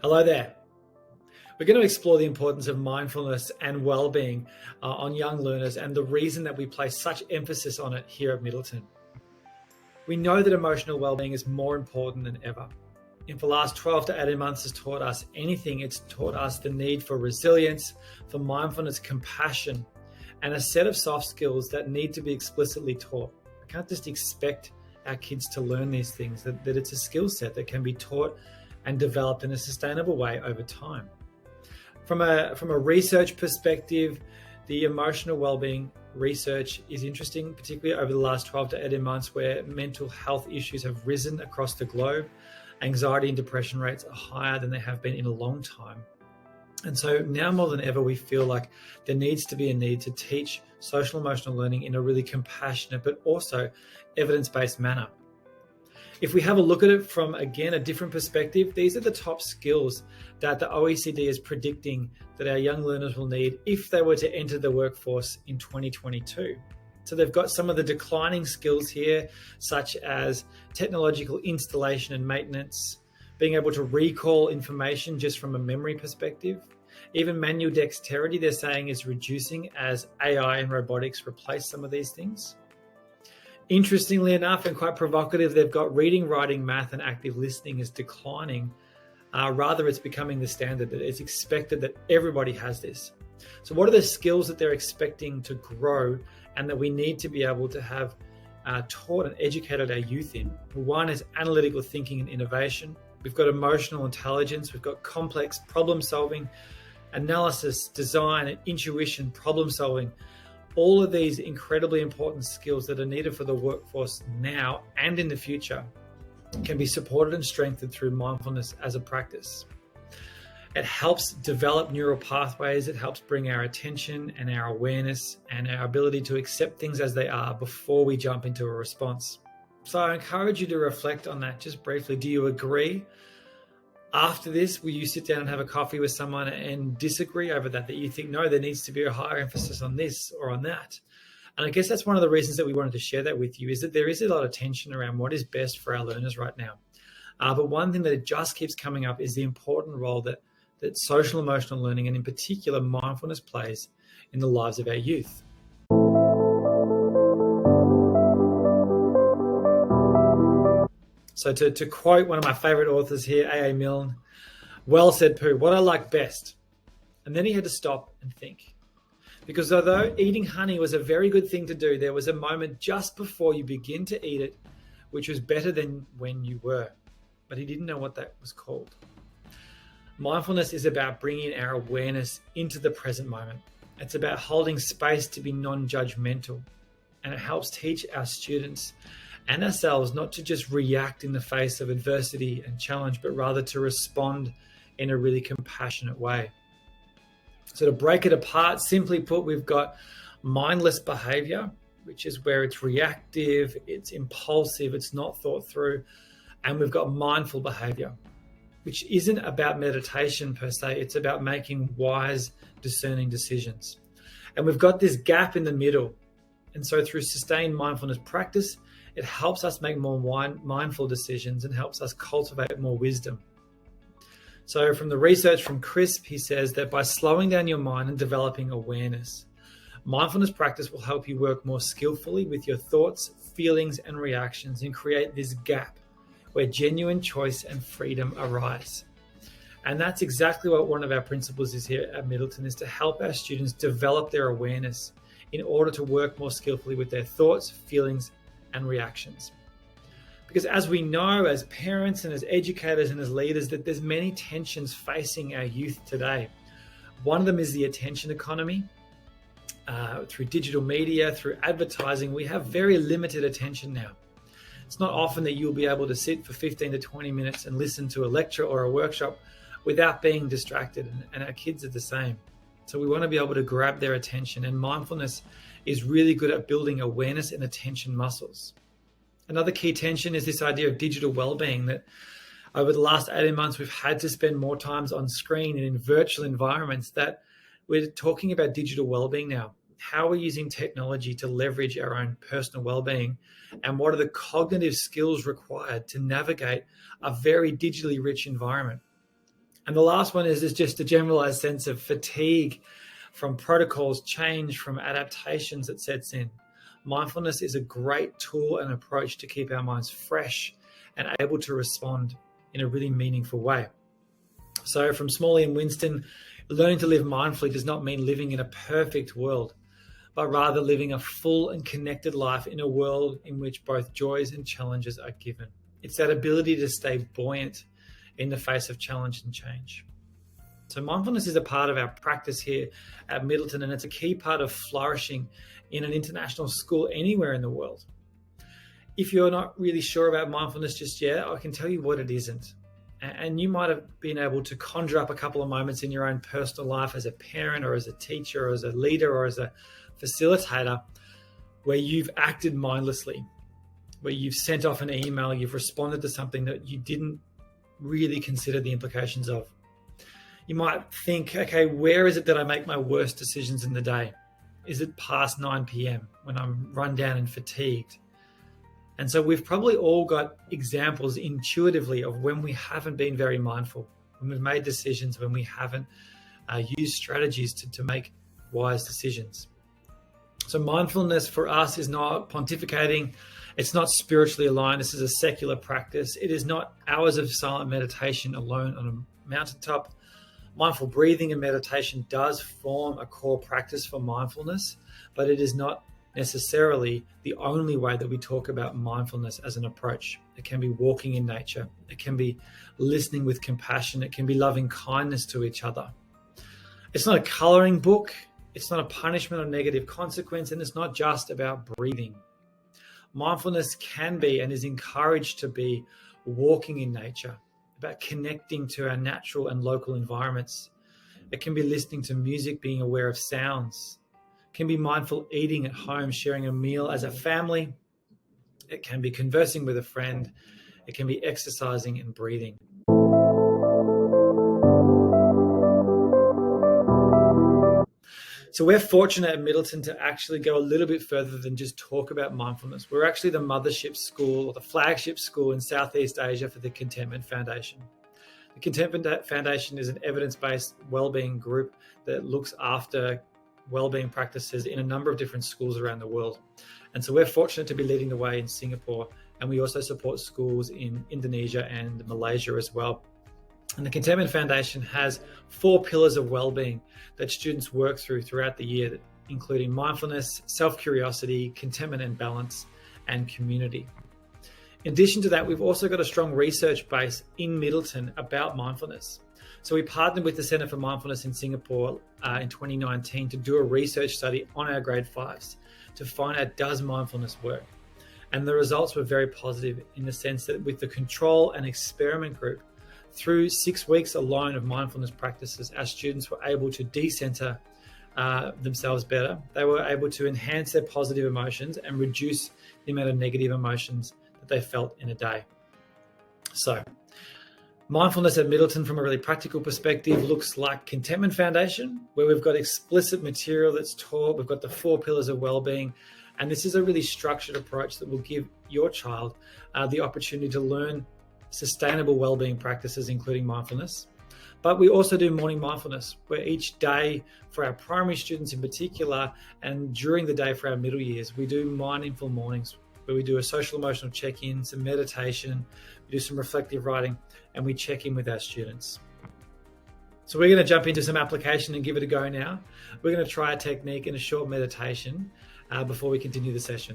Hello there. We're going to explore the importance of mindfulness and well-being on young learners and the reason that we place such emphasis on it here at Middleton. We know that emotional well-being is more important than ever. If the last 12 to 18 months has taught us anything, it's taught us the need for resilience, for mindfulness, compassion, and a set of soft skills that need to be explicitly taught. We can't just expect our kids to learn these things, that it's a skill set that can be taught and developed in a sustainable way over time. From a research perspective, the emotional well-being research is interesting, particularly over the last 12 to 18 months where mental health issues have risen across the globe. Anxiety and depression rates are higher than they have been in a long time. And so now more than ever, we feel like there needs to be a need to teach social emotional learning in a really compassionate, but also evidence-based manner. If we have a look at it from, again, a different perspective, these are the top skills that the OECD is predicting that our young learners will need if they were to enter the workforce in 2022. So they've got some of the declining skills here, such as technological installation and maintenance, being able to recall information just from a memory perspective. Even manual dexterity, they're saying, is reducing as AI and robotics replace some of these things. Interestingly enough, and quite provocative, they've got reading, writing, math, and active listening is declining. Rather, it's becoming the standard, that it's expected that everybody has this. So what are the skills that they're expecting to grow and that we need to be able to have taught and educated our youth in? One is analytical thinking and innovation. We've got emotional intelligence. We've got complex problem solving, analysis, design, and intuition, problem solving. All of these incredibly important skills that are needed for the workforce now and in the future can be supported and strengthened through mindfulness as a practice. It helps develop neural pathways. It helps bring our attention and our awareness and our ability to accept things as they are before we jump into a response. So I encourage you to reflect on that just briefly. Do you agree? After this, will you sit down and have a coffee with someone and disagree over that you think, no, there needs to be a higher emphasis on this or on that? And I guess that's one of the reasons that we wanted to share that with you, is that there is a lot of tension around what is best for our learners right now. But one thing that it just keeps coming up is the important role that social emotional learning, and in particular mindfulness, plays in the lives of our youth. So to quote one of my favorite authors here, A.A. Milne, well said, Pooh, what I like best. And then he had to stop and think. Because although eating honey was a very good thing to do, there was a moment just before you begin to eat it, which was better than when you were. But he didn't know what that was called. Mindfulness is about bringing our awareness into the present moment. It's about holding space to be non-judgmental. And it helps teach our students and ourselves not to just react in the face of adversity and challenge, but rather to respond in a really compassionate way. So to break it apart, simply put, we've got mindless behavior, which is where it's reactive, it's impulsive, it's not thought through. And we've got mindful behavior, which isn't about meditation per se, it's about making wise, discerning decisions. And we've got this gap in the middle. And so through sustained mindfulness practice, it helps us make more mindful decisions and helps us cultivate more wisdom. So from the research from CRISP, he says that by slowing down your mind and developing awareness, mindfulness practice will help you work more skillfully with your thoughts, feelings, and reactions and create this gap where genuine choice and freedom arise. And that's exactly what one of our principles is here at Middleton, is to help our students develop their awareness in order to work more skillfully with their thoughts, feelings, and reactions. Because as we know, as parents and as educators and as leaders, that there's many tensions facing our youth today. One of them is the attention economy. Through digital media, through advertising, we have very limited attention now. It's not often that you'll be able to sit for 15 to 20 minutes and listen to a lecture or a workshop without being distracted, and our kids are the same. So we want to be able to grab their attention, and mindfulness is really good at building awareness and attention muscles. Another key tension is this idea of digital well-being, that over the last 18 months, we've had to spend more times on screen and in virtual environments, that we're talking about digital well-being now. How we're using technology to leverage our own personal well-being, and what are the cognitive skills required to navigate a very digitally rich environment. And the last one is just a generalized sense of fatigue from protocols, change, from adaptations that sets in. Mindfulness is a great tool and approach to keep our minds fresh and able to respond in a really meaningful way. So from Smalley and Winston, learning to live mindfully does not mean living in a perfect world, but rather living a full and connected life in a world in which both joys and challenges are given. It's that ability to stay buoyant in the face of challenge and change. So mindfulness is a part of our practice here at Middleton, and it's a key part of flourishing in an international school anywhere in the world. If you're not really sure about mindfulness just yet, I can tell you what it isn't. And you might have been able to conjure up a couple of moments in your own personal life as a parent or as a teacher or as a leader or as a facilitator where you've acted mindlessly, where you've sent off an email, you've responded to something that you didn't really consider the implications of. You might think, okay, where is it that I make my worst decisions in the day? Is it past 9 p.m. when I'm run down and fatigued? And so we've probably all got examples intuitively of when we haven't been very mindful, when we've made decisions, when we haven't used strategies to make wise decisions. So mindfulness for us is not pontificating. It's not spiritually aligned. This is a secular practice. It is not hours of silent meditation alone on a mountaintop. Mindful breathing and meditation does form a core practice for mindfulness, but it is not necessarily the only way that we talk about mindfulness as an approach. It can be walking in nature. It can be listening with compassion. It can be loving kindness to each other. It's not a coloring book. It's not a punishment or negative consequence, and it's not just about breathing. Mindfulness can be and is encouraged to be walking in nature, about connecting to our natural and local environments. It can be listening to music, being aware of sounds. It can be mindful eating at home, sharing a meal as a family. It can be conversing with a friend. It can be exercising and breathing. So we're fortunate at Middleton to actually go a little bit further than just talk about mindfulness. We're actually the mothership school or the flagship school in Southeast Asia for the Contentment Foundation. The Contentment Foundation is an evidence-based wellbeing group that looks after wellbeing practices in a number of different schools around the world. And so we're fortunate to be leading the way in Singapore, and we also support schools in Indonesia and Malaysia as well. And the Contentment Foundation has 4 pillars of wellbeing that students work throughout the year, including mindfulness, self-curiosity, contentment and balance, and community. In addition to that, we've also got a strong research base in Middleton about mindfulness. So we partnered with the Centre for Mindfulness in Singapore in 2019 to do a research study on our grade 5s to find out, does mindfulness work? And the results were very positive in the sense that with the control and experiment group, through 6 weeks alone of mindfulness practices, our students were able to decenter themselves better. They were able to enhance their positive emotions and reduce the amount of negative emotions that they felt in a day. So mindfulness at Middleton from a really practical perspective looks like Contentment Foundation, where we've got explicit material that's taught. We've got the 4 pillars of wellbeing. And this is a really structured approach that will give your child the opportunity to learn sustainable wellbeing practices, including mindfulness. But we also do morning mindfulness, where each day for our primary students in particular, and during the day for our middle years, we do mindful mornings, where we do a social emotional check-in, some meditation, we do some reflective writing, and we check in with our students. So we're going to jump into some application and give it a go now. We're going to try a technique in a short meditation before we continue the session.